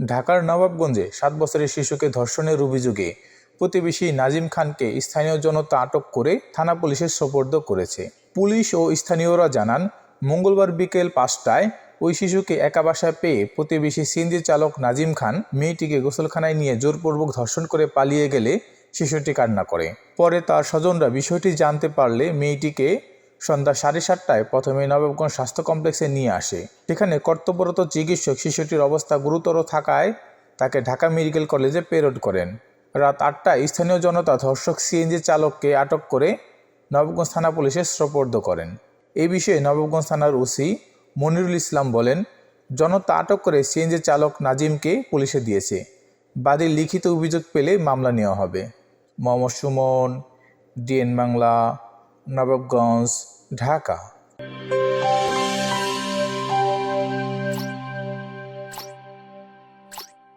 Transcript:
ঢাকার নবাবগঞ্জে 7 বছরের শিশুকে ধর্ষণের অভিযোগে প্রতিবেশী নাজিম খানকে স্থানীয় জনতা আটক করে থানা পুলিশের সোপর্দ করেছে। পুলিশ ও স্থানীয়রা জানান, মঙ্গলবার বিকেল 5টায় ওই শিশুকে একা বাসায় পেয়ে প্রতিবেশী সিএনজি চালক নাজিম খান মেয়েটিকে গোসলখানায় নিয়ে জোরপূর্বক ধর্ষণ করে পালিয়ে গেলে শিশুটি কান্না করে। পরে তার স্বজনরা বিষয়টি জানতে পারলে মেয়েটিকে সন্ধ্যা 7:30টায় প্রথমে নবাবগঞ্জ স্বাস্থ্য কমপ্লেক্সে নিয়ে আসে। সেখানে কর্তব্যরত চিকিৎসক শিশুটির অবস্থা গুরুতর থাকায় তাকে ঢাকা মেডিকেল কলেজে প্রেরণ করেন। রাত 8টায় স্থানীয় জনতা ধর্ষক সিএনজি চালককে আটক করে নবাবগঞ্জ থানা পুলিশের সোপর্দ করেন। এই বিষয়ে নবাবগঞ্জ থানার ওসি মনিরুল ইসলাম বলেন, জনতা আটক করে সিএনজি চালক নাজিমকে পুলিশে দিয়েছে। বাদীর লিখিত অভিযোগ পেলে মামলা নেওয়া হবে। মোহাম্মদ সুমন, ডিএন বাংলা, নবাবগঞ্জ, ঢাকা।